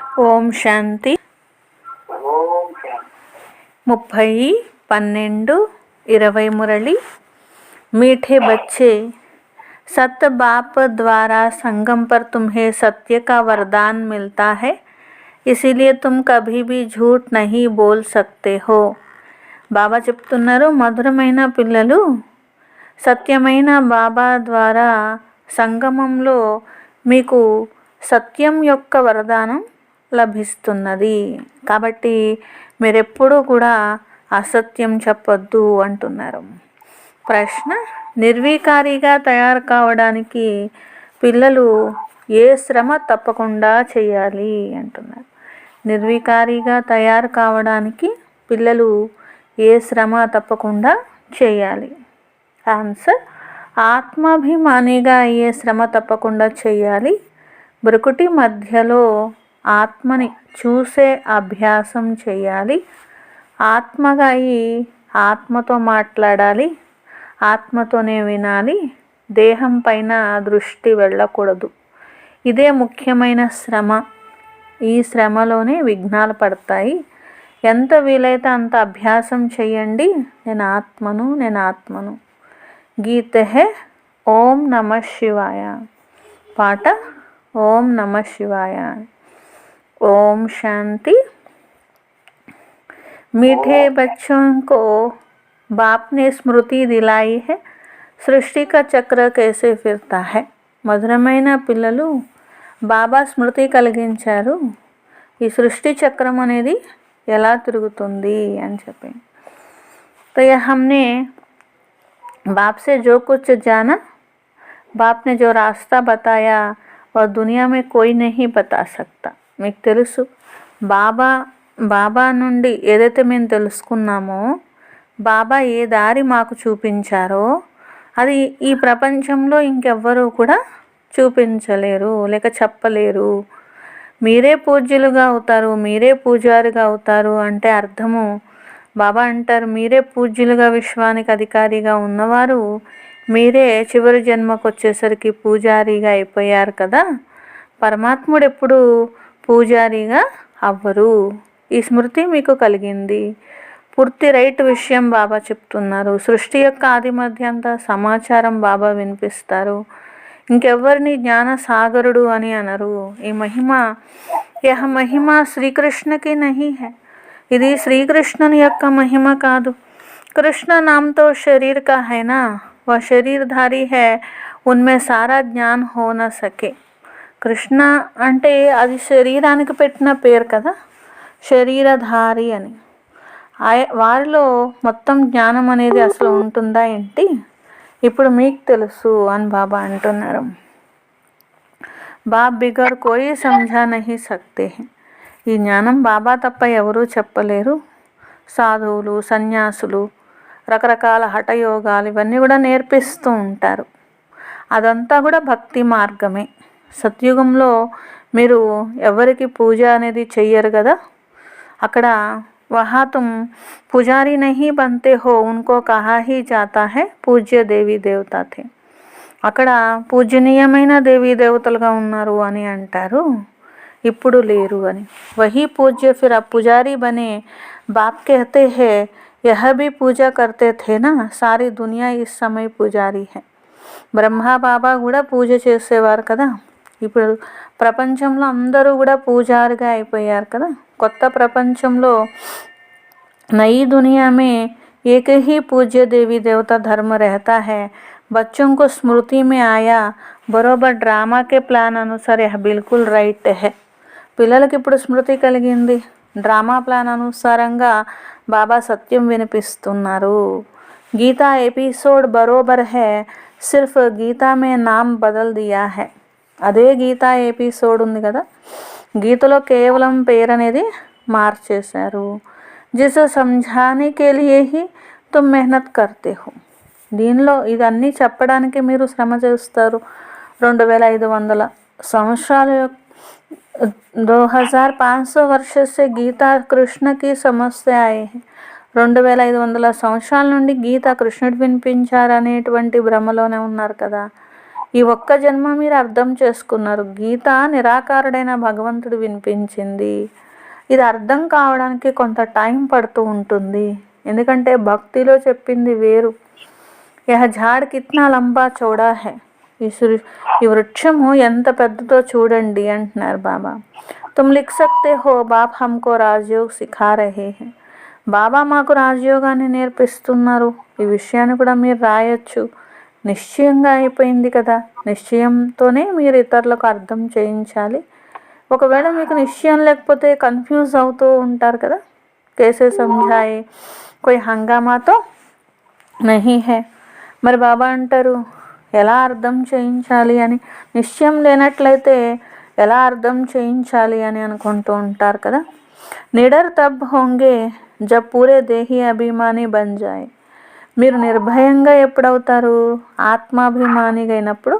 ఓం శాంతి. 30/12/20 मुरली। मीठे बच्चे, सत बाप द्वारा संगम पर तुम्हें सत्य का वरदान मिलता है, इसीलिए तुम कभी भी झूठ नहीं बोल सकते हो। బాబా చెప్తున్నారు, మధురమైన పిల్లలు, సత్యమైన బాబా ద్వారా సంగమంలో మీకు సత్యం యొక్క వరదానం లభిస్తున్నది. కాబట్టి మీరెప్పుడూ కూడా అసత్యం చెప్పొద్దు అంటున్నారు. ప్రశ్న: నిర్వికారిగా తయారు కావడానికి పిల్లలు ఏ శ్రమ తప్పకుండా చేయాలి అంటున్నారు. నిర్వికారిగా తయారు కావడానికి పిల్లలు ఏ శ్రమ తప్పకుండా చేయాలి? ఆన్సర్: ఆత్మాభిమానిగా అయ్యే శ్రమ తప్పకుండా చేయాలి. బ్రుకుటి మధ్యలో ఆత్మని చూసే అభ్యాసం చేయాలి. ఆత్మగా అయి ఆత్మతో మాట్లాడాలి, ఆత్మతోనే వినాలి. దేహం పైన దృష్టి వెళ్ళకూడదు. ఇదే ముఖ్యమైన శ్రమ. ఈ శ్రమలోనే విఘ్నాలు పడతాయి. ఎంత వీలైతే అంత అభ్యాసం చేయండి. నేను ఆత్మను, నేను ఆత్మను. గీత హే ఓం నమ శివాయ. పాట ఓం నమ శివాయ. ओम शांति। मीठे बच्चों को बाप ने स्मृति दिलाई है, सृष्टि का चक्र कैसे फिरता है। మధురమైన పిల్లలు, బాబా స్మృతి కలిగించారు, ఈ సృష్టి చక్రం అనేది ఎలా తిరుగుతుంది అని చెప్పి. तो यह हमने बाप से जो कुछ जाना, बाप ने जो रास्ता बताया वह दुनिया में कोई नहीं बता सकता. మీకు తెలుసు, బాబా నుండి ఏదైతే మేము తెలుసుకున్నామో, బాబా ఏ దారి మాకు చూపించారో అది ఈ ప్రపంచంలో ఇంకెవ్వరూ కూడా చూపించలేరు, లేక చెప్పలేరు. మీరే పూజ్యులుగా అవుతారు, మీరే పూజారిగా అవుతారు అంటే అర్థము, బాబా అంటారు, మీరే పూజ్యులుగా విశ్వానికి అధికారిగా ఉన్నవారు మీరే చివరి జన్మకు వచ్చేసరికి పూజారిగా అయిపోయారు కదా. పరమాత్ముడు ఎప్పుడు పూజారిగా అవ్వరు. ఈ స్మృతి మీకు కలిగింది. పూర్తి రైట్ విషయం బాబా చెప్తున్నారు. సృష్టి యొక్క ఆది మధ్యంత సమాచారం బాబా వినిపిస్తారు. ఇంకెవ్వరిని జ్ఞాన సాగరుడు అని అనరు. ఈ మహిమ, యహ మహిమ శ్రీకృష్ణకి నహీ హై. ఇది శ్రీకృష్ణుని యొక్క మహిమ కాదు. కృష్ణ నామ్తో శరీర్ కా హై నా, వह శరీరధారి హై, ఉన్మే సారా జ్ఞాన్ హో నా సకే. కృష్ణ అంటే అది శరీరానికి పెట్టిన పేరు కదా, శరీరధారి అని. వారిలో మొత్తం జ్ఞానం అనేది అసలు ఉంటుందా ఏంటి? ఇప్పుడు మీకు తెలుసు అని బాబా అంటున్నారు. బాబ్ బిగర్ కోయి సమझा नहीं सकते हैं. ఈ జ్ఞానం బాబా తప్ప ఎవరూ చెప్పలేరు. సాధువులు, సన్యాసులు రకరకాల హఠయోగాలు ఇవన్నీ కూడా నేర్పిస్తూ ఉంటారు. అదంతా కూడా భక్తి మార్గమే. సత్యుగంలో మీరు ఎవరికి పూజ అనేది చెయ్యరు కదా. అక్కడ వహా తుమ్ పుజారీ నహీ బంతే హో, ఉన్కో కహా హీ జాతా హై పూజ్య దేవీ దేవతా థే. అక్కడ పూజనీయమైన దేవీ దేవతలుగా ఉన్నారు అని అంటారు, ఇప్పుడు లేరు అని. వహీ పూజ్య ఫిర్ అబ్ పుజారీ బనే. బాప్ कहते हैं यह भी पूजा करते थे ना, सारी दुनिया इस समय पुजारी है. బ్రహ్మా బాబా కూడా పూజ చేసేవారు కదా. ఇప్పుడు ప్రపంచంలో అందరూ కూడా పూజారిగా అయిపోయారు కదా. కొత్త ప్రపంచంలో नई दुनिया में एक ही पूज्य देवी देवता धर्म रहता है. बच्चों को स्मृति में आया, बरोबर ड्रामा के प्लान अनुसार यह बिल्कुल राइट है. పిల్లలకి ఇప్పుడు స్మృతి కలిగింది. డ్రామా ప్లాన్ అనుసారంగా బాబా సత్యం వినిపిస్తున్నారు. గీతా ఎపిసోడ్ బరోబర్ హై, సిర్ఫ్ గీతా మే నామ్ బదల్ దియా హై. అదే గీతా ఎపిసోడ్ ఉంది కదా, గీతలో కేవలం పేరు అనేది మార్చేశారు. जिसे समझाने के लिए ही तुम मेहनत करते हो. దీనిలో ఇదన్నీ చెప్పడానికి మీరు శ్రమ చేస్తారు. 2500 సంవత్సరాల 2500 वर्ष से गीता कृष्ण की समझ से आए हैं. 2500 సంవత్సరాల నుండి గీత కృష్ణుడు వినిపించారనేటువంటి భ్రమలోనే ఉన్నారు కదా. ఈ ఒక్క జన్మ మీరు అర్థం చేసుకున్నారు. గీత నిరాకారుడైన భగవంతుడు వినిపించింది. ఇది అర్థం కావడానికి కొంత టైం పడుతూ ఉంటుంది. ఎందుకంటే భక్తిలో చెప్పింది వేరు. యహ ఝాడ్ కిత్నా లంబా చౌడా హై, ఈ వృక్షము ఎంత పెద్దదో చూడండి అంటున్నారు బాబా. తుమ్ లిఖ్ సక్తే హో బాప్ హమ్కో రాజయోగ్ సిఖా రహే హై. బాబా మాకు రాజయోగాన్ని నేర్పిస్తున్నారు. ఈ విషయాన్ని కూడా మీరు రాయొచ్చు. నిశ్చయంగా అయిపోయింది కదా. నిశ్చయంతోనే మీరు ఇతరులకు అర్థం చేయించాలి. ఒకవేళ మీకు నిశ్చయం లేకపోతే కన్ఫ్యూజ్ అవుతూ ఉంటారు కదా. కేసే సమझाए कोई हंगामा तो नहीं है. మరి బాబా అంటారు ఎలా అర్థం చేయించాలి అని. నిశ్చయం లేనట్లయితే ఎలా అర్థం చేయించాలి అని అనుకుంటూ ఉంటారు కదా. నిడర్ తబ్ హోంగే జబ్ పూరే దేహి అభిమాని బన్ జాయే. మీరు నిర్భయంగా ఎప్పుడవుతారు? ఆత్మాభిమానిగా అయినప్పుడు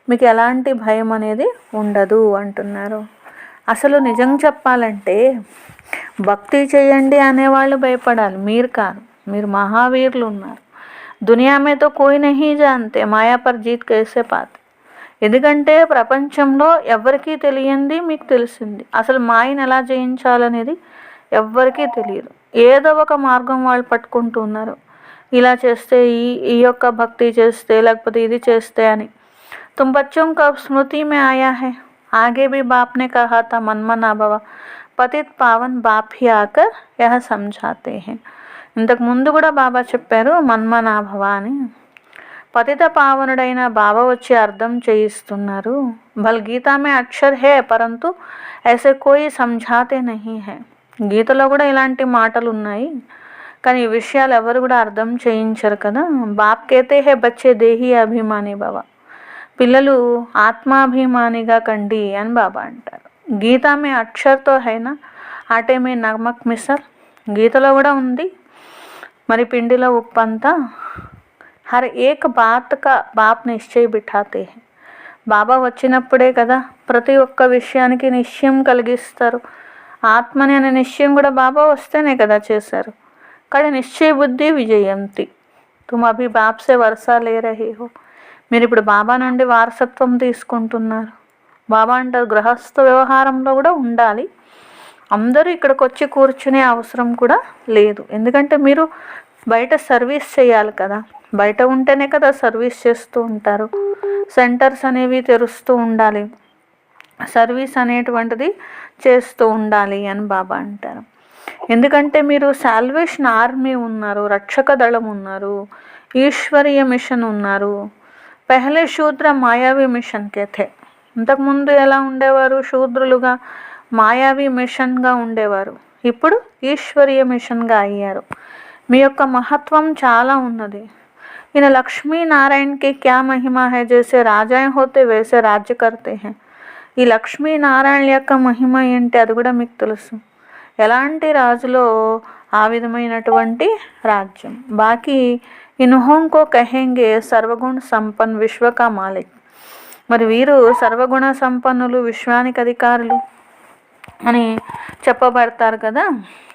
మీకు ఎలాంటి భయం అనేది ఉండదు అంటున్నారు. అసలు నిజం చెప్పాలంటే భక్తి చేయండి అనేవాళ్ళు భయపడాలి, మీరు కాదు. మీరు మహావీరులు ఉన్నారు. దునియా మే తో కోయి నహీ జాన్తే మాయా పర్ జీత్ కైసే పాతే. ఎందుకంటే ప్రపంచంలో ఎవరికీ తెలియంది మీకు తెలిసింది. అసలు మాయను ఎలా జయించాలనేది ఎవ్వరికీ తెలియదు. ఏదో ఒక మార్గం వాళ్ళు పట్టుకుంటూ ఉన్నారు. ఇలా చేస్తే ఈ యొక్క భక్తి చేస్తే లేకపోతే ఇది చేస్తే అని. తుమ్ బచ్చోं को स्मृति में आया है, आगे भी बाप ने कहा था मनमना भव, పతిత్ పావన్ బాప్ హి ఆకర్ యహ సమझाते हैं. ఇంతకు ముందు కూడా బాబా చెప్పారు మన్మనా భవ అని. పతిత పావనుడైన బాబా వచ్చి అర్థం చేయిస్తున్నారు. భల్ గీతా మే అక్షర్ హే పరంతు ఐసే కోయి సమझाते नहीं है. గీతలో కూడా ఇలాంటి మాటలు ఉన్నాయి, కానీ ఈ విషయాలు ఎవరు కూడా అర్థం చేయించరు కదా. బాప్ కేతే హే బచ్చే దేహి అభిమాని భవ. పిల్లలు ఆత్మాభిమానిగా కండి అని బాబా అంటారు. గీతా మే అక్షర్తో హైనా ఆటే మే నమక్ మిసల్. గీతలో కూడా ఉంది మరి పిండిలో ఉప్పు అంతా. హర్ ఏక్ బాత్ కా బాప్ నిశ్చయ బిఠాతే హై. బాబా వచ్చినప్పుడే కదా ప్రతి ఒక్క విషయానికి నిశ్చయం కలిగిస్తారు. ఆత్మని అనే నిశ్చయం కూడా బాబా వస్తేనే కదా చేశారు. కానీ నిశ్చయ బుద్ధి విజయంతి. తుమ్ అభి బాప్ సే వర్షా లే రహే హో. మీరు ఇప్పుడు బాబా నుండి వారసత్వం తీసుకుంటున్నారు. బాబా అంటారు గృహస్థ వ్యవహారంలో కూడా ఉండాలి. అందరూ ఇక్కడికి వచ్చి కూర్చునే అవసరం కూడా లేదు. ఎందుకంటే మీరు బయట సర్వీస్ చేయాలి కదా. బయట ఉంటేనే కదా సర్వీస్ చేస్తూ ఉంటారు. సెంటర్స్ అనేవి తెరుస్తూ ఉండాలి. సర్వీస్ అనేటువంటిది చేస్తూ ఉండాలి అని బాబా అంటారు. ఎందుకంటే మీరు సాల్వేషన్ ఆర్మీ ఉన్నారు, రక్షక దళం ఉన్నారు, ఈశ్వరీయ మిషన్ ఉన్నారు. పెహలే శూద్ర మాయావి మిషన్ కే. ఇంతకుముందు ఎలా ఉండేవారు? శూద్రులుగా మాయావి మిషన్గా ఉండేవారు. ఇప్పుడు ఈశ్వరీయ మిషన్గా అయ్యారు. మీ యొక్క మహత్వం చాలా ఉన్నది. ఈయన లక్ష్మీనారాయణకి క్యా మహిమా హై, జైసే రాజాయ్ హోతే వైసే రాజ్య కర్తే హై. ఈ లక్ష్మీనారాయణ యొక్క మహిమ ఏంటి అది కూడా మీకు తెలుసు. ఎలాంటి రాజులో ఆ విధమైనటువంటి రాజ్యం. బాకీ ఇన్హోంకో కహెంగే సర్వగుణ సంపన్ విశ్వకా మాలిక్. మరి వీరు సర్వగుణ సంపన్నులు, విశ్వానికి అధికారులు అని చెప్పబడతారు కదా.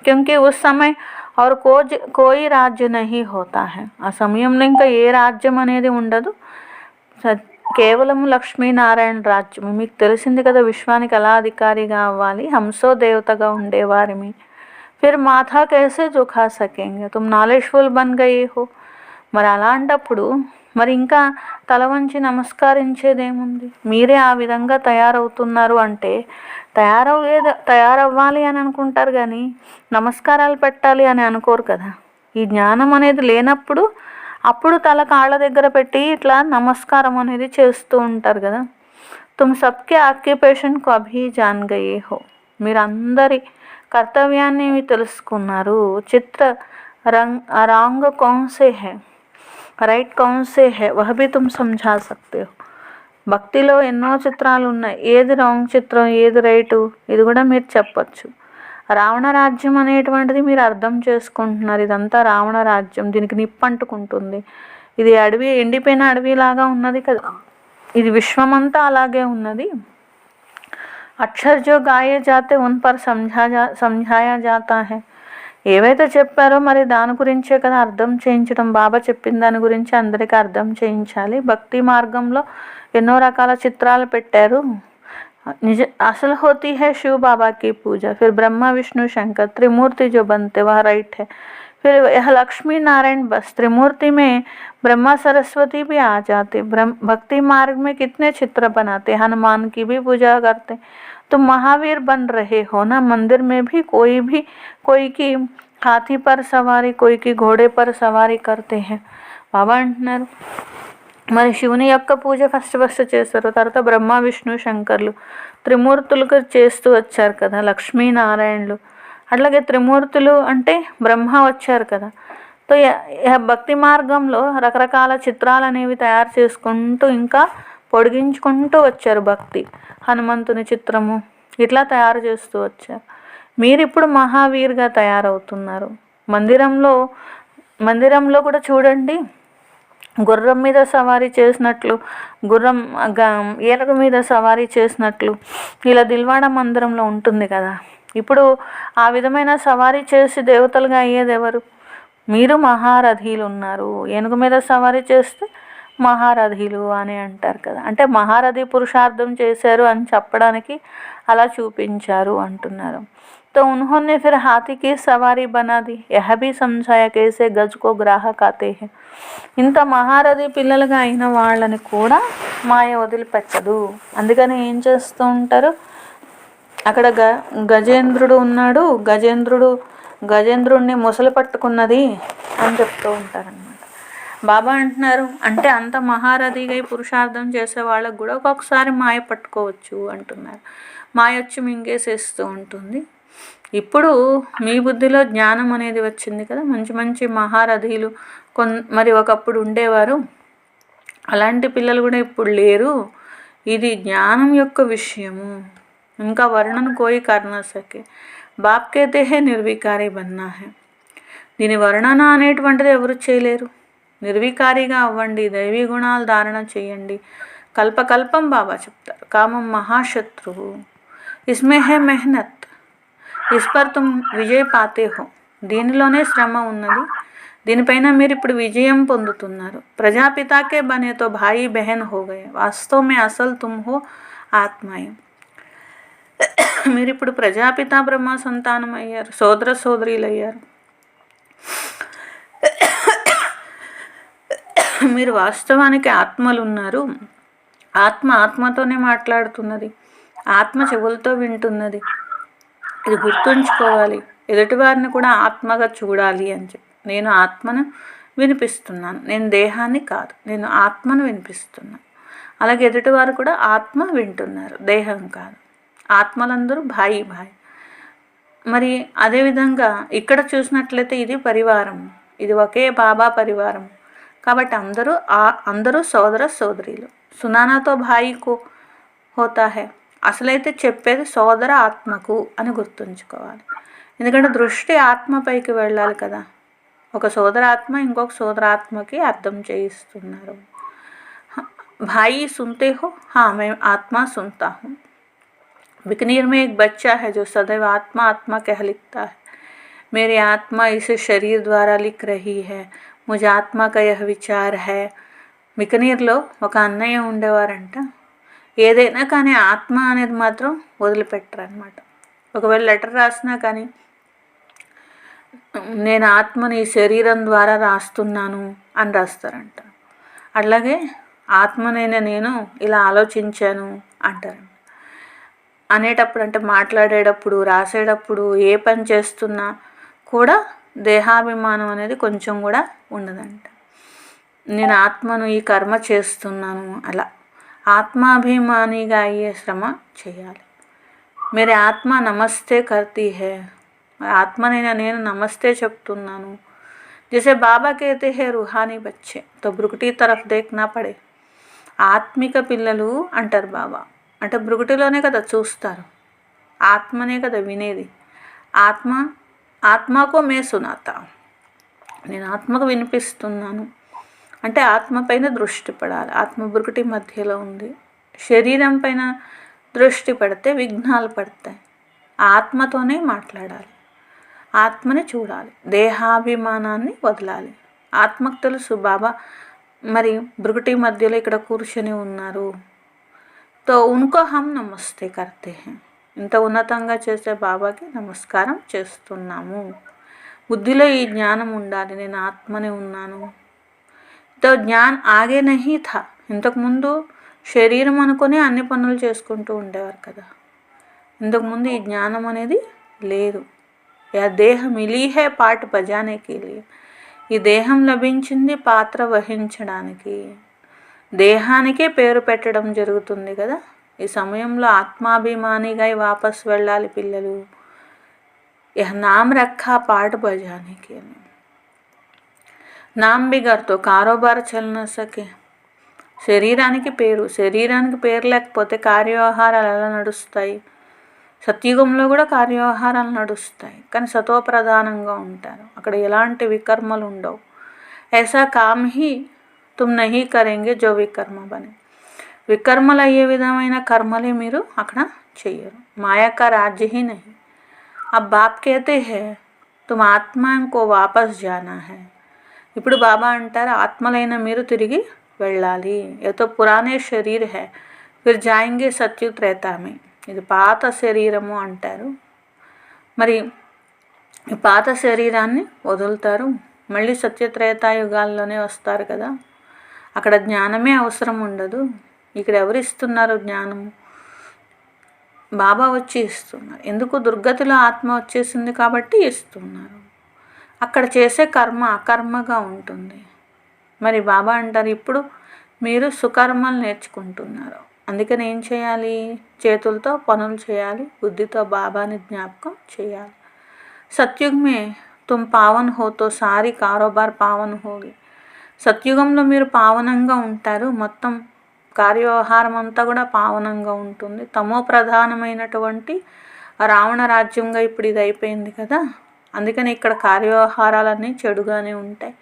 క్యూంకి ఉస్ సమయ और కోయి రాజ్య నహీ హోతా హై. ఆ సమయంలో ఇంకా ఏ రాజ్యం అనేది ఉండదు. కేవలం లక్ష్మీనారాయణ రాజ్యం. మీకు తెలిసింది కదా విశ్వానికి ఎలా అధికారిగా అవ్వాలి. హంసో దేవతగా ఉండేవారిమి. ఫిర్ మాథా కైసే జుఖా సకేంగే, తుమ్ నాలేజ్ఫుల్ బన్ గయే హో. మరి అలాంటప్పుడు మరి ఇంకా తల వంచి నమస్కరించేదేముంది? మీరే ఆ విధంగా తయారవుతున్నారు అంటే తయారవ్వాలి అని అనుకుంటారు కానీ నమస్కారాలు పెట్టాలి అని అనుకోరు కదా. ఈ జ్ఞానం అనేది లేనప్పుడు అప్పుడు తల కాళ్ళ దగ్గర పెట్టి ఇట్లా నమస్కారం అనేది చేస్తూ ఉంటారు కదా. తుమ్ సబ్కే ఆక్యుపేషన్కు అభి జాన్ గయే హో. మీరందరి కర్తవ్యాన్ని తెలుసుకున్నారు. చిత్ర రాంగ్ కౌన్సే హై, రైట్ కౌన్సే హై, వహ్ భీ తుమ్ సమझा సక్తే హో. భక్తిలో ఎన్నో చిత్రాలు ఉన్నాయి. ఏది రాంగ్ చిత్రం, ఏది రైటు, ఇది కూడా మీరు చెప్పచ్చు. రావణ రాజ్యం అనేటువంటిది మీరు అర్థం చేసుకుంటున్నారు. ఇదంతా రావణ రాజ్యం, దీనికి నిప్పు అంటుకుంటుంది. ఇది అడవి, ఎండిపోయిన అడవిలాగా ఉన్నది కదా. ఇది విశ్వమంతా అలాగే ఉన్నది. అక్షర్ జో గాయే జాతే ఉన్ పర్ సమझాయా జాతా హై. ఏవైతే చెప్పారో మరి దాని గురించే కదా అర్థం చేయించడం. బాబా చెప్పిన దాని గురించి అందరికీ అర్థం చేయించాలి. భక్తి మార్గంలో ఎన్నో రకాల చిత్రాలు పెట్టారు. निज असल होती है शिव बाबा की पूजा, फिर ब्रह्मा विष्णु शंकर त्रिमूर्ति जो बनते वह राइट है। फिर यह लक्ष्मी नारायण बस त्रिमूर्ति में ब्रह्मा सरस्वती भी आ जाते। भक्ति मार्ग में कितने चित्र बनाते, हनुमान की भी पूजा करते। तो महावीर बन रहे हो ना। मंदिर में भी कोई की हाथी पर सवारी, कोई की घोड़े पर सवारी करते हैं। बाबा अंటున్నారు మరి శివుని యొక్క పూజ ఫస్ట్ చేస్తారు. తర్వాత బ్రహ్మ విష్ణు శంకర్లు త్రిమూర్తులకు చేస్తూ వచ్చారు కదా, లక్ష్మీనారాయణులు. అట్లాగే త్రిమూర్తులు అంటే బ్రహ్మ వచ్చారు కదా. తో భక్తి మార్గంలో రకరకాల చిత్రాలు అనేవి తయారు చేసుకుంటూ ఇంకా పొడిగించుకుంటూ వచ్చారు. భక్తి హనుమంతుని చిత్రము ఇట్లా తయారు చేస్తూ వచ్చారు. మీరు ఇప్పుడు మహావీర్గా తయారవుతున్నారు. మందిరంలో కూడా చూడండి, గుర్రం మీద సవారీ చేసినట్లు, ఏనుగ మీద సవారీ చేసినట్లు ఇలా దిల్వాడ మందిరంలో ఉంటుంది కదా. ఇప్పుడు ఆ విధమైన సవారీ చేసి దేవతలుగా అయ్యేది ఎవరు? మీరు మహారథీలు ఉన్నారు. ఏనుగు మీద సవారీ చేస్తే మహారథీలు అని అంటారు కదా. అంటే మహారథి పురుషార్థం చేశారు అని చెప్పడానికి అలా చూపించారు అంటున్నారు. तो उन्होंने फिर हाथी की सवारी बना दी। यह भी समझाया कैसे गज को ग्राहक आते हैं। ఇంత మహారథి పిల్లలుగా అయిన వాళ్ళని కూడా మాయ వదిలిపెట్టదు. అందుకని ఏం చేస్తూ ఉంటారు, అక్కడ గజేంద్రుడు ఉన్నాడు, గజేంద్రుడిని ముసలి పట్టుకున్నది అని చెప్తూ ఉంటారనమాట. బాబా అంటున్నారు అంటే అంత మహారథిగా పురుషార్థం చేసే వాళ్ళకు కూడా ఒక్కొక్కసారి మాయ పట్టుకోవచ్చు అంటున్నారు. మాయ వచ్చి మింగేసేస్తూ ఉంటుంది. ఇప్పుడు మీ బుద్ధిలో జ్ఞానం అనేది వచ్చింది కదా, మంచి మహారథీలు మరి ఒకప్పుడు ఉండేవారు. అలాంటి పిల్లలు కూడా ఇప్పుడు లేరు. ఇది జ్ఞానం యొక్క విషయము. ఇంకా వర్ణన కోయి కర్ణ సకే. బాప్ కైతే హే నిర్వికారి బన్నా హే. దీని వర్ణన అనేటువంటిది ఎవరు చేయలేరు. నిర్వికారిగా అవ్వండి, దైవీ గుణాలు ధారణ చేయండి. కల్పకల్పం బాబా చెప్తారు. కామం మహాశత్రువు, ఇస్మే హే మెహనత్, ఇస్ పర్ తుమ్ విజయ్ పాతే హో. దీనిలోనే శ్రమ ఉన్నది, దీనిపైన మీరు ఇప్పుడు విజయం పొందుతున్నారు. ప్రజాపితాకే బనే తో భాయి బెహన్ హో గయే, వాస్తవమే అసలు తుమ్ హో ఆత్మయం. మీరు ఇప్పుడు ప్రజాపిత బ్రహ్మ సంతానం అయ్యారు, సోదర సోదరీలు అయ్యారు. మీరు వాస్తవానికి ఆత్మలు ఉన్నారు. ఆత్మతోనే మాట్లాడుతున్నది, ఆత్మ చెవులతో వింటున్నది. ఇది గుర్తుంచుకోవాలి. ఎదుటివారిని కూడా ఆత్మగా చూడాలి అని చెప్పి నేను ఆత్మను వినిపిస్తున్నాను, నేను దేహాన్ని కాదు, నేను ఆత్మను వినిపిస్తున్నాను. అలాగే ఎదుటివారు కూడా ఆత్మ వింటున్నారు, దేహం కాదు. ఆత్మలందరూ భాయి. మరి అదేవిధంగా ఇక్కడ చూసినట్లయితే ఇది పరివారం, ఇది ఒకే బాబా పరివారం కాబట్టి అందరూ సోదర సోదరీలు. సునానాతో భాయికు హోతా హే. అసలైతే చెప్పేది సోదర ఆత్మకు అని గుర్తుంచుకోవాలి. ఎందుకంటే దృష్టి ఆత్మపైకి వెళ్ళాలి కదా. ఒక సోదరాత్మ ఇంకొక సోదరాత్మకి అర్థం చేయిస్తున్నారు. భాయి సుनते हो? हाँ, मैं आत्मा सुनता हूँ. बिकनीर में एक बच्चा है जो सदैव आत्मा कह लिखता है. मेरी आत्मा इस शरीर द्वारा लिख रही है, मुझे आत्मा का यह विचार है. బికనీర్లో ఒక అన్నయ్య ఉండేవారంట. ఏదైనా కానీ ఆత్మ అనేది మాత్రం వదిలిపెట్టరు అనమాట. ఒకవేళ లెటర్ రాసినా కానీ నేను ఆత్మని ఈ శరీరం ద్వారా రాస్తున్నాను అని రాస్తారంట. అట్లాగే ఆత్మనైనా నేను ఇలా ఆలోచించాను అంటారు. అనేటప్పుడు అంటే మాట్లాడేటప్పుడు, రాసేటప్పుడు, ఏ పని చేస్తున్నా కూడా దేహాభిమానం అనేది కొంచెం కూడా ఉండదంట. నేను ఆత్మను ఈ కర్మ చేస్తున్నాను అలా ఆత్మాభిమానిగా అయ్యే శ్రమ చేయాలి. మేరే ఆత్మ నమస్తే కర్తీ హే. ఆత్మనైనా నేను నమస్తే చెప్తున్నాను. జైసే బాబా कहते हैं रूहानी बच्चे तो బ్రుకుటి తరఫ్ देखना పడే. ఆత్మిక పిల్లలు అంటారు బాబా. అంటే బ్రుకుటిలోనే కదా చూస్తారు, ఆత్మనే కదా వినేది. ఆత్మకు మే సునాతా. నేను ఆత్మకు వినిపిస్తున్నాను అంటే ఆత్మ పైన దృష్టి పడాలి. ఆత్మ బ్రుకుటి మధ్యలో ఉంది. శరీరం పైన దృష్టి పడితే విఘ్నాలు పడతాయి. ఆత్మతోనే మాట్లాడాలి. ఆత్మని చూడాలి, దేహాభిమానాన్ని వదలాలి. ఆత్మకు తెలుసు బాబా మరి భృగుటి మధ్యలో ఇక్కడ కూర్చొని ఉన్నారు. తో ఉన్కో హమ్ నమస్తే కర్తే హై. ఇంత ఉన్నతంగా చేసే బాబాకి నమస్కారం చేస్తున్నాము. బుద్ధిలో ఈ జ్ఞానం ఉండాలి, నేను ఆత్మనే ఉన్నాను. తో జ్ఞాన్ ఆగే నహీ థా. ఇంతకుముందు శరీరం అనుకొని అన్ని పనులు చేసుకుంటూ ఉండేవారు కదా. ఇంతకుముందు ఈ జ్ఞానం అనేది లేదు. యా దేహ మిలీ హై పాట బజానేకి లియే. ఈ దేహం లభించింది పాత్ర వహించడానికి. దేహానికే పేరు పెట్టడం జరుగుతుంది కదా. ఈ సమయంలో ఆత్మాభిమానిగా వాపస్ వెళ్ళాలి పిల్లలు. యహ నామ్ రఖా పాట బజానేకి అని. నామ్ బిగర్తో కారోబార్ చల్ నా సకే. శరీరానికి పేరు లేకపోతే కార్యవ్యవహారాలు ఎలా నడుస్తాయి? సత్యుగంలో కూడా కార్యవ్యవహారాలు నడుస్తాయి, కానీ సతోప్రధానంగా ఉంటారు. అక్కడ ఎలాంటి వికర్మలు ఉండవు. ఐసా కామ్ హీ తుమ్ నహీ కరేంగే జో వికర్మ బనే. వికర్మలు అయ్యే విధమైన కర్మలే మీరు అక్కడ చెయ్యరు. మాయా కా రాజ్య హీ నహీ. अब बाप कहते हैं तुम आत्मा को वापस जाना है. ఇప్పుడు బాబా అంటారు ఆత్మలైన మీరు తిరిగి వెళ్ళాలి. ఏతో పురాణే శరీర్ హై ఫిర్ జాయింగే సత్యుగ్ త్రేతా మే. ఇది పాత శరీరము అంటారు. మరి ఈ పాత శరీరాన్ని వదులుతారు, మళ్ళీ సత్యత్రేతాయుగాల్లోనే వస్తారు కదా. అక్కడ జ్ఞానమే అవసరం ఉండదు. ఇక్కడ ఎవరు ఇస్తున్నారు జ్ఞానము? బాబా వచ్చి ఇస్తున్నారు. ఎందుకు? దుర్గతిలో ఆత్మ వచ్చేసింది కాబట్టి ఇస్తున్నారు. అక్కడ చేసే కర్మ అకర్మగా ఉంటుంది. మరి బాబా అంటారు ఇప్పుడు మీరు సుకర్మలు నేర్చుకుంటున్నారు, అందుకని ఏం చేయాలి? చేతులతో పనులు చేయాలి, బుద్ధితో బాబాని జ్ఞాపకం చేయాలి. సత్యుగ్ మే తుమ్ పావన్ హోతో సారీ కారోబార్ పావన్ హోగి. సత్యుగంలో మీరు పావనంగా ఉంటారు, మొత్తం కార్యవ్యవహారం అంతా కూడా పావనంగా ఉంటుంది. తమో ప్రధానమైనటువంటి రావణ రాజ్యంగా ఇప్పుడు ఇది అయిపోయింది కదా. అందుకని ఇక్కడ కార్యవ్యవహారాలన్నీ చెడుగానే ఉంటాయి.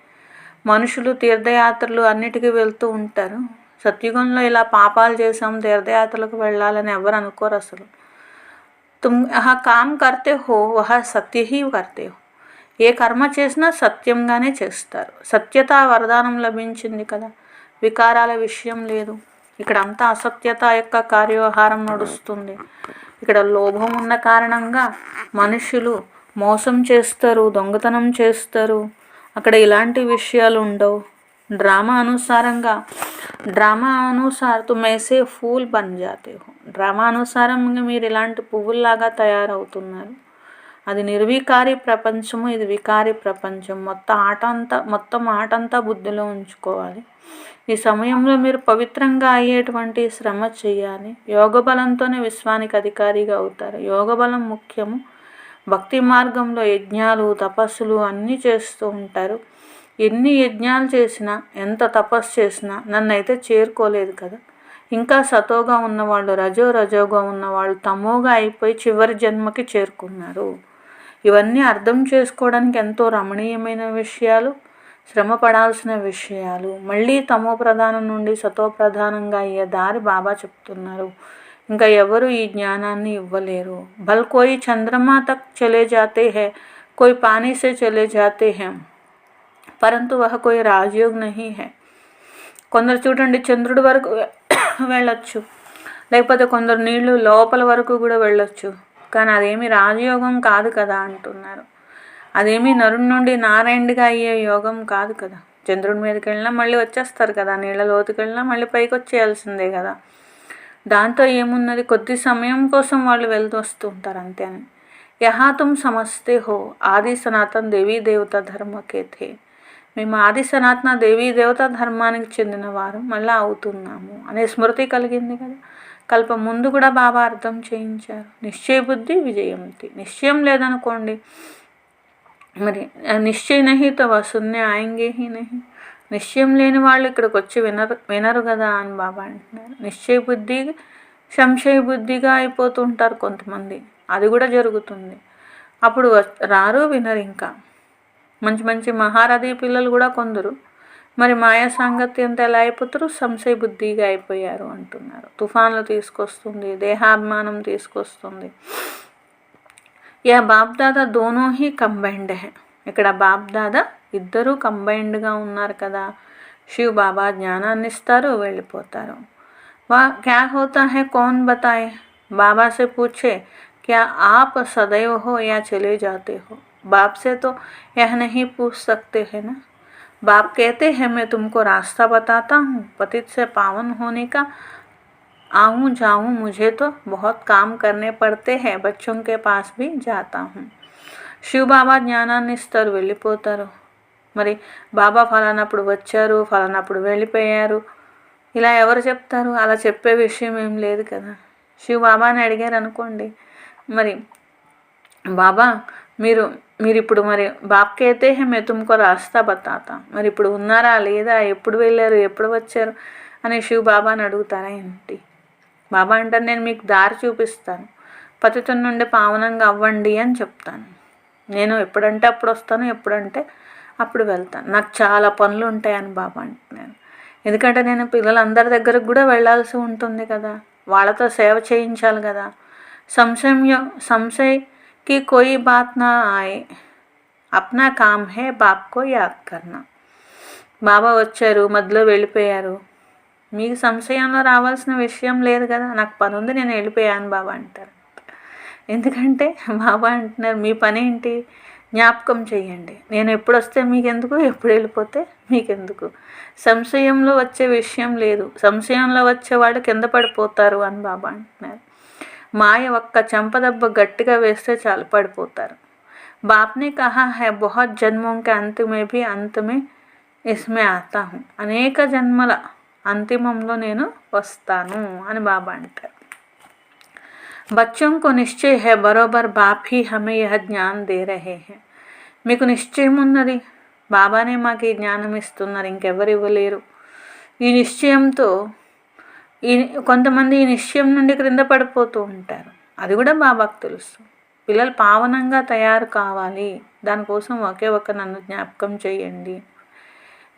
మనుషులు తీర్థయాత్రలు అన్నిటికీ వెళ్తూ ఉంటారు. సత్యుగంలో ఇలా పాపాలు చేసాం తీర్థయాత్రలకు వెళ్ళాలని ఎవరు అనుకోరు అసలు. తుమ్ కామ్ కర్తే హో వహ సత్య హీ కర్తే హో. ఏ కర్మ చేసినా సత్యంగానే చేస్తారు. సత్యత వరదానం లభించింది కదా, వికారాల విషయం లేదు. ఇక్కడ అంతా అసత్యత యొక్క కార్యవ్యవహారం నడుస్తుంది. ఇక్కడ లోభం ఉన్న కారణంగా మనుషులు మోసం చేస్తారు, దొంగతనం చేస్తారు. అక్కడ ఇలాంటి విషయాలు ఉండవు. డ్రామా అనుసార్ తుమ్ ఐసే ఫూల్ బన్ జాతే హో. డ్రామా అనుసారంగా మీరు ఇలాంటి పువ్వుల్లాగా తయారవుతున్నారు. అది నిర్వికారి ప్రపంచము, ఇది వికారి ప్రపంచం. మొత్తం ఆటంతా బుద్ధిలో ఉంచుకోవాలి. ఈ సమయంలో మీరు పవిత్రంగా అయ్యేటువంటి శ్రమ చేయాలి. యోగ బలంతోనే విశ్వానికి అధికారిగా అవుతారు. యోగ బలం ముఖ్యము. భక్తి మార్గంలో యజ్ఞాలు తపస్సులు అన్నీ చేస్తూ ఉంటారు. ఎన్ని యజ్ఞాలు చేసినా ఎంత తపస్సు చేసినా నన్నైతే చేరుకోలేదు కదా. ఇంకా సతోగా ఉన్నవాళ్ళు రజోగా ఉన్నవాళ్ళు తమోగా అయిపోయి చివరి జన్మకి చేరుకున్నారు. ఇవన్నీ అర్థం చేసుకోవడానికి ఎంతో రమణీయమైన విషయాలు, శ్రమ పడాల్సిన విషయాలు. మళ్ళీ తమో ప్రధానం నుండి సతో ప్రధానంగా అయ్యే దారి బాబా చెప్తున్నారు. ఇంకా ఎవరు ఈ జ్ఞానాన్ని ఇవ్వలేరు. భల్ కోయి చంద్రమా తక్ చలే జాతే హై, కోయి పానీ సే చలే జాతే హై, పరంతు వహ కోయి రాజయోగ్ నహీ హై. కొందరు చూడండి చంద్రుడి వరకు వెళ్ళొచ్చు, లేకపోతే కొందరు నీళ్లు లోపల వరకు కూడా వెళ్ళొచ్చు, కానీ అదేమి రాజయోగం కాదు కదా అంటున్నారు. అదేమి నరుడి నుండి నారాయణుడిగా అయ్యే యోగం కాదు కదా. చంద్రుడి మీదకి వెళ్ళినా మళ్ళీ వచ్చేస్తారు కదా, నీళ్ళ లోతుకి వెళ్ళినా మళ్ళీ పైకి వచ్చేయాల్సిందే కదా. దాంతో ఏమున్నది, కొద్ది సమయం కోసం వాళ్ళు వెళ్తూ వస్తూ ఉంటారు అంతే అని. యహా తుమ్ సమస్తే హో ఆది సనాతన్ దేవీ దేవత ధర్మకే థే. మేము ఆది సనాతన దేవీ దేవత ధర్మానికి చెందిన వారు మళ్ళీ అవుతున్నాము అనే స్మృతి కలిగింది కదా. కల్ప ముందు కూడా బాబా అర్థం చేయించారు. నిశ్చయ బుద్ధి విజయంతి. నిశ్చయం లేదనుకోండి, మరి నిశ్చయ నహి తో వసున్నే ఆయంగే హీ నహి. నిశ్చయం లేని వాళ్ళు ఇక్కడికి వచ్చి వినరు కదా అని బాబా అంటున్నారు. నిశ్చయ బుద్ధి సంశయ బుద్ధిగా అయిపోతుంటారు కొంతమంది, అది కూడా జరుగుతుంది. అప్పుడు రారు, వినరు. ఇంకా మంచి మంచి మహారథి పిల్లలు కూడా కొందరు మరి మాయా సాంగత్యంతో ఎలా అయిపోతారు, సంశయ బుద్ధిగా అయిపోయారు అంటున్నారు. తుఫాన్లు తీసుకొస్తుంది, దేహాభిమానం తీసుకొస్తుంది. यह बाप दादा दोनों ही కంబైన్డ్ है. ఇక్కడ బాప్ దాదా ఇద్దరూ కంబైన్డ్గా ఉన్నారు కదా. శివ్ బాబా జ్ఞానాన్ని ఇస్తారు, వెళ్ళిపోతారు. వా క్యా హోతా है कौन बताए. बाबा से पूछे क्या आप सदैव हो या चले जाते हो. बाप से तो यह नहीं पूछ सकते हैं ना. बाप कहते हैं मैं तुमको रास्ता बताता हूँ, पतित से पावन होने का. आऊँ जाऊँ मुझे तो बहुत काम करने पड़ते हैं, बच्चों के पास भी जाता हूँ. శివ్ బాబా జ్ఞానాన్ని ఇస్తారు, వెళ్ళిపోతారు. మరి బాబా ఫలానప్పుడు వచ్చారు, ఫలానప్పుడు వెళ్ళిపోయారు, ఇలా ఎవరు చెప్తారు? అలా చెప్పే విషయం ఏం లేదు కదా. శివ్ బాబాని అడిగారు అనుకోండి, మరి బాబా మీరు ఇప్పుడు మరి బాప్కి అయితే మే తుమ్కో రాస్తా బతాతా, మరి ఇప్పుడు ఉన్నారా లేదా, ఎప్పుడు వెళ్ళారు, ఎప్పుడు వచ్చారు అని శివ్ బాబాని అడుగుతారా ఏంటి? బాబా అంటారు నేను మీకు దారి చూపిస్తాను, పతితం నుండి పావనంగా అవ్వండి అని చెప్తాను. నేను ఎప్పుడంటే అప్పుడు వస్తాను, ఎప్పుడంటే అప్పుడు వెళ్తాను, నాకు చాలా పనులు ఉంటాయని బాబా అంటున్నాను. ఎందుకంటే నేను పిల్లలందరి దగ్గరకు కూడా వెళ్ళాల్సి ఉంటుంది కదా, వాళ్ళతో సేవ చేయించాలి కదా. సంశయ్కి కోయి బాత్ నా ఆయే, అప్నా కామ్ హే బాప్కో యాద్ కర్నా. బాబా వచ్చారు, మధ్యలో వెళ్ళిపోయారు, మీకు సంశయంలో రావాల్సిన విషయం లేదు కదా, నాకు పని ఉంది నేను వెళ్ళిపోయాను బాబా అంటారు. ఎందుకంటే బాబా అంటున్నారు మీ పని ఏంటి, జ్ఞాపకం చెయ్యండి. నేను ఎప్పుడు వస్తే మీకెందుకు, ఎప్పుడు వెళ్ళిపోతే మీకెందుకు. సంశయంలో వచ్చే విషయం లేదు, సంశయంలో వచ్చేవాడు కింద పడిపోతారు అని బాబా అంటున్నారు. మాయ ఒక్క చెంపదెబ్బ గట్టిగా వేస్తే చాలు పడిపోతారు. బాప్నే కహా హై బహుత్ జన్మోం కే అంత్ మే భీ అంత్ మే ఇస్మే ఆతా హూ, అనేక జన్మల అంతిమంలో నేను వస్తాను అని బాబా అంటారు. बच्चों को निश्चय है बरोबर बाप ही हमें यह ज्ञान दे रहे हैं. మీకు నిశ్చయం ఉన్నది, బాబానే మాకు ఈ జ్ఞానం ఇస్తున్నారు, ఇంకెవరు ఇవ్వలేరు. ఈ నిశ్చయంతో కొంతమంది ఈ నిశ్చయం నుండి క్రింద పడిపోతూ ఉంటారు, అది కూడా బాబాకు తెలుసు. పిల్లలు పావనంగా తయారు కావాలి, దానికోసం ఒకే ఒక నన్ను జ్ఞాపకం చేయండి.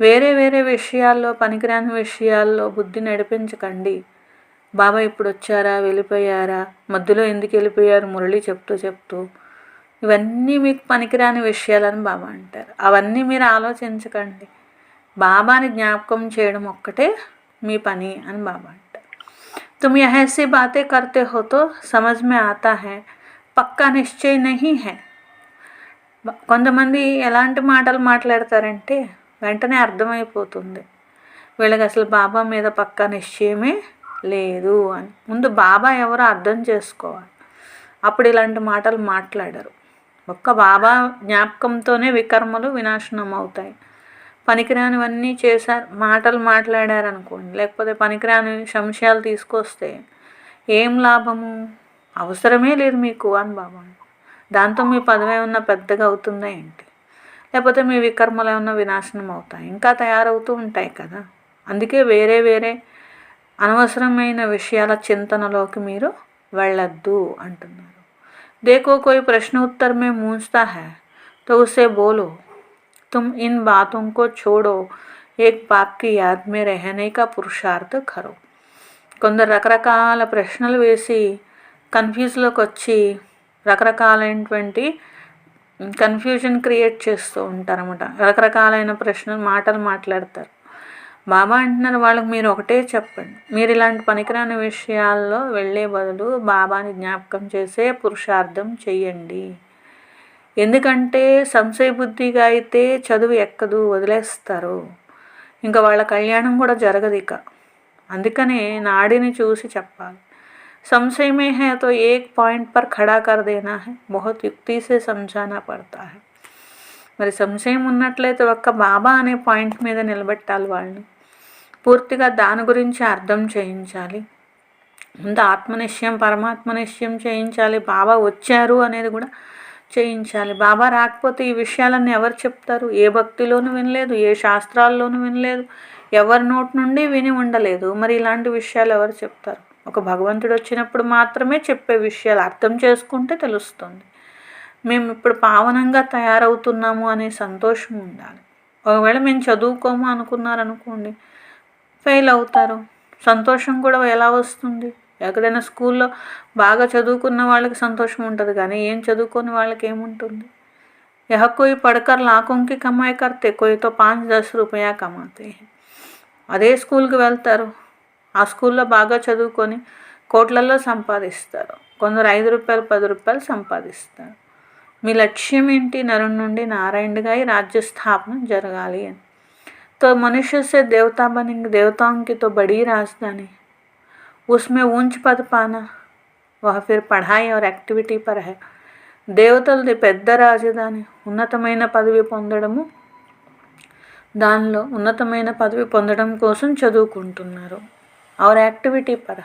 వేరే వేరే విషయాల్లో, పనికిరాని విషయాల్లో బుద్ధి నడిపించకండి. బాబా ఇప్పుడు వచ్చారా, వెళ్ళిపోయారా, మధ్యలో ఎందుకు వెళ్ళిపోయారు మురళి చెప్తూ ఇవన్నీ మీకు పనికిరాని విషయాలని బాబా అంటారు. అవన్నీ మీరు ఆలోచించకండి, బాబాని జ్ఞాపకం చేయడం ఒక్కటే మీ పని అని బాబా అంటారు. तुम यह ऐसी बातें करते हो तो समझ में आता है పక్కా నిశ్చయ నహీ హై. కొంతమంది ఎలాంటి మాటలు మాట్లాడతారంటే వెంటనే అర్థమైపోతుంది వీళ్ళకి అసలు బాబా మీద పక్కా నిశ్చయమే లేదు అని. ముందు బాబా ఎవరో అర్థం చేసుకోవాలి, అప్పుడు ఇలాంటి మాటలు మాట్లాడరు. ఒక్క బాబా జ్ఞాపకంతోనే వికర్మలు వినాశనం అవుతాయి. పనికిరానివన్నీ చేశారు, మాటలు మాట్లాడారనుకోండి, లేకపోతే పనికిరాని సంశయాలు తీసుకొస్తే ఏం లాభము, అవసరమే లేదు మీకు అని బాబా. దాంతో మీ పదవి ఏమన్నా పెద్దగా అవుతుందా ఏంటి, లేకపోతే మీ వికర్మలు ఏమన్నా వినాశనం అవుతాయి, ఇంకా తయారవుతూ ఉంటాయి కదా. అందుకే వేరే వేరే అనవసరమైన విషయాల చింతనలోకి మీరు వెళ్ళొద్దు అంటున్నారు. देखो कोई प्रश्न उत्तर में मूंझता है तो उसे बोलो तुम इन बातों को छोड़ो, एक बाप की याद में रहने का पुरुषार्थ करो. కొందరు రకరకాల ప్రశ్నలు వేసి కన్ఫ్యూజ్లోకి వచ్చి రకరకాలైనటువంటి కన్ఫ్యూజన్ క్రియేట్ చేస్తూ ఉంటారన్నమాట. రకరకాలైన ప్రశ్నలు మాటలు మాట్లాడతారు. బాబా అంటున్నారు వాళ్ళకి మీరు ఒకటే చెప్పండి, మీరు ఇలాంటి పనికిరాని విషయాల్లో వెళ్ళే బదులు బాబాని జ్ఞాపకం చేసే పురుషార్థం చెయ్యండి. ఎందుకంటే సంశయ బుద్ధిగా అయితే చదువు ఎక్కదు, వదిలేస్తారు, ఇంకా వాళ్ళ కళ్యాణం కూడా జరగదు ఇక. అందుకనే నాడిని చూసి చెప్పాలి. संशय में है तो एक पॉइंट पर खड़ा कर देना है, बहुत युक्ति से समझाना पड़ता है. మరి సంశయం ఉన్నట్లయితే ఒక్క బాబా అనే పాయింట్ మీద నిలబెట్టాలి వాళ్ళని, పూర్తిగా దాని గురించి అర్థం చేయించాలి. ముందు ఆత్మనిశ్చయం పరమాత్మనిశ్చయం చేయించాలి, బాబా వచ్చారు అనేది కూడా చేయించాలి. బాబా రాకపోతే ఈ విషయాలన్నీ ఎవరు చెప్తారు, ఏ భక్తిలోనూ వినలేదు, ఏ శాస్త్రాల్లోనూ వినలేదు, ఎవరి నోటి నుండి విని ఉండలేదు. మరి ఇలాంటి విషయాలు ఎవరు చెప్తారు? ఒక భగవంతుడు వచ్చినప్పుడు మాత్రమే చెప్పే విషయాలు అర్థం చేసుకుంటే తెలుస్తుంది. మేము ఇప్పుడు పావనంగా తయారవుతున్నాము అనే సంతోషం ఉండాలి. ఒకవేళ మేము చదువుకోము అనుకున్నారనుకోండి, ఫెయిల్ అవుతారు. సంతోషం కూడా ఎలా వస్తుంది? ఎక్కడైనా స్కూల్లో బాగా చదువుకున్న వాళ్ళకి సంతోషం ఉంటుంది, కానీ ఏం చదువుకోని వాళ్ళకి ఏముంటుంది? यह कोई पढ़कर लाखों की कमाई करते, कोई तो 5-10 రూపాయ కమాతే. అదే స్కూల్కి వెళ్తారు, ఆ స్కూల్లో బాగా చదువుకొని కోట్లల్లో సంపాదిస్తారు. కొందరు 5 రూపాయలు 10 రూపాయలు సంపాదిస్తారు. మీ లక్ష్యం ఏంటి? నరుని నుండి నారాయణుడిగా ఈ రాజ్య స్థాపన జరగాలి అని. तो मनुष्य से देवता बनेंगे, देवताओं की तो बड़ी राजधानी, उसमें ऊंच पद पाना वह फिर पढ़ाई और एक्टिविटी पर है. దేవతలది పెద్ద రాజధాని, ఉన్నతమైన పదవి పొందడము, దానిలో ఉన్నతమైన పదవి పొందడం కోసం చదువుకుంటున్నారు. और యాక్టివిటీ పర్,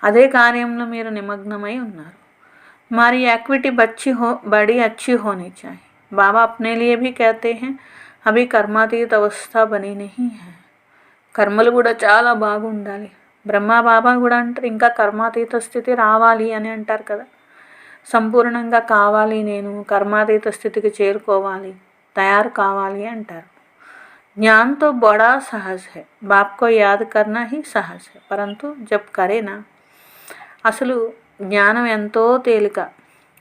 అదే కార్యంలో మీరు నిమగ్నమై ఉన్నారు. हमारी एक्टिविटी बड़ी अच्छी होनी चाहिए. बाबा अपने लिए भी कहते हैं अभी कर्मातीत अवस्था बनी नहीं है. కర్మలు కూడా చాలా బాగుండాలి. బ్రహ్మ బాబా కూడా అంటారు ఇంకా కర్మాతీత స్థితి రావాలి అని అంటారు కదా. సంపూర్ణంగా కావాలి, నేను కర్మాతీత స్థితికి చేరుకోవాలి, తయారు కావాలి అంటారు. ज्ञान तो बड़ा सहज है, बाप को याद करना ही सहज है, परंतु जब करे ना, అసలు జ్ఞానం ఎంతో తేలిక,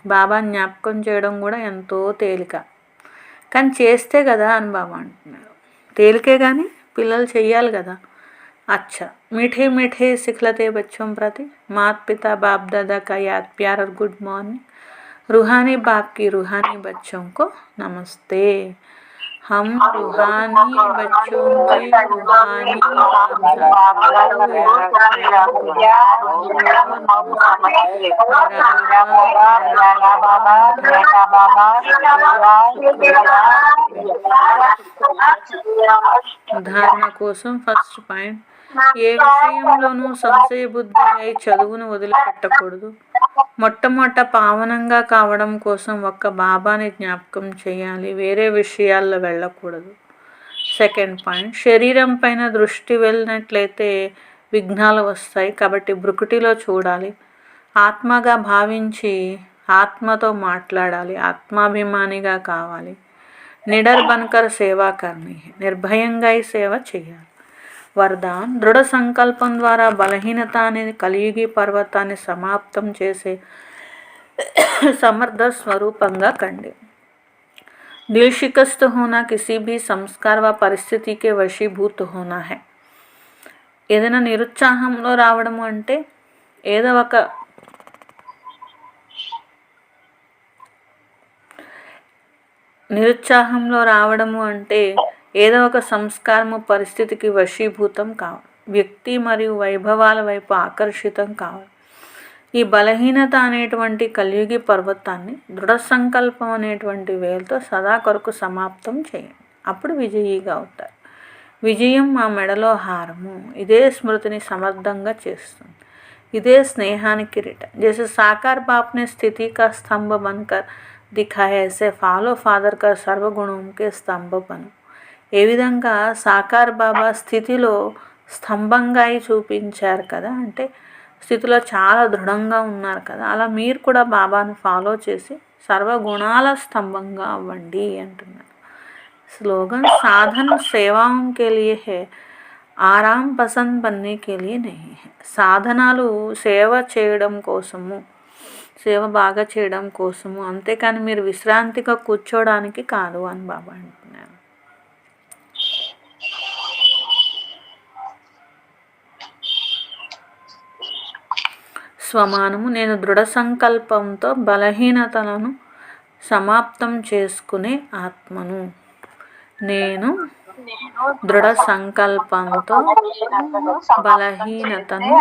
బాబా జ్ఞాపకం చేయడం కూడా ఎంతో తేలిక, కానీ చేస్తే కదా అని బాబా అంటున్నారు. తేలికే కానీ పిల్లలు చెయ్యాలి కదా. अच्छा, मीठे मीठे सिखलते बच्चों प्रति माता पिता बाप दादा का याद प्यार और गुड मॉर्निंग. रूहानी बाप की रूहानी बच्चों को नमस्ते. हम रूहानी बच्चों के रूहानी ధారణ కోసం ఫస్ట్ పాయింట్, ఏ విషయంలోనూ సంశయ బుద్ధి అయి చదువును వదిలిపెట్టకూడదు. మొట్టమొదట పావనంగా కావడం కోసం ఒక్క బాబాని జ్ఞాపకం చేయాలి, వేరే విషయాల్లో వెళ్ళకూడదు. సెకండ్ పాయింట్, శరీరం పైన దృష్టి వెళ్ళినట్లయితే విఘ్నాలు వస్తాయి, కాబట్టి బ్రుకుటిలో చూడాలి. ఆత్మగా భావించి ఆత్మతో మాట్లాడాలి, ఆత్మాభిమానిగా కావాలి. నిడర్ బన్కర్ సేవా కర్నీ, నిర్భయంగా ఈ సేవ చేయాలి. వరదాన్, దృఢ సంకల్పం ద్వారా బలహీనత అనే కలియుగి పర్వతాన్ని సమాప్తం చేసే సమర్థ స్వరూపంగా కండి. దిల్ शिकस्त होना किसी भी संस्कार व परिस्थिति के वशीभूत होना है. ఏదైనా నిరుత్సాహంలో రావడము అంటే ఏదో ఒక ఏదో ఒక సంస్కారము పరిస్థితికి వశీభూతం కావాలి, వ్యక్తి మరియు వైభవాల వైపు ఆకర్షితం కావాలి. ఈ బలహీనత అనేటువంటి కలియుగి పర్వతాన్ని దృఢ సంకల్పం అనేటువంటి వేలతో సదా కొరకు సమాప్తం చేయండి, అప్పుడు విజయీగా అవుతారు. విజయం మా మెడలో హారము, ఇదే స్మృతిని సమర్థంగా చేస్తుంది, ఇదే స్నేహానికి కిరీటం. जैसे साकार बाप ने स्थिति का स्तंभ बनकर दिखाया, ऐसे फॉलो फादर का सर्वगुणों के स्तंभ बनो. ఏ విధంగా సాకార్ బాబా స్థితిలో స్తంభంగా చూపించారు కదా, అంటే స్థితిలో చాలా దృఢంగా ఉన్నారు కదా, అలా మీరు కూడా బాబాను ఫాలో చేసి సర్వగుణాల స్తంభంగా అవ్వండి అంటున్నారు. స్లోగన్, సాధన సేవాం కే లియే హై, ఆరాం పసంద్ బన్నే కే లియే నహీ హై. సాధనాలు సేవ చేయడం కోసము, సేవ బాగా చేయడం కోసము, అంతేకాని మీరు విశ్రాంతిగా కూర్చోడానికి కాదు అని బాబా అంటున్నారు. స్వమానము, నేను దృఢ సంకల్పంతో బలహీనతలను సమాప్తం చేసుకునే ఆత్మను. నేను దృఢ సంకల్పంతో బలహీనతను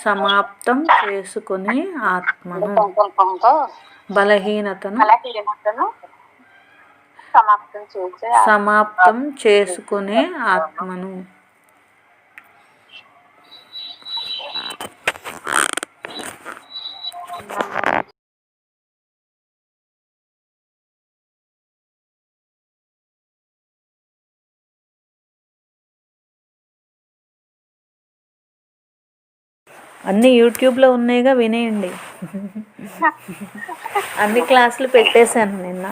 సమాప్తం చేసుకునే ఆత్మను. బలహీనతను సమాప్తం చేసుకునే ఆత్మను. అన్నీ యూట్యూబ్లో ఉన్నాయిగా, వినేయండి. అన్ని క్లాసులు పెట్టేశాను నిన్న.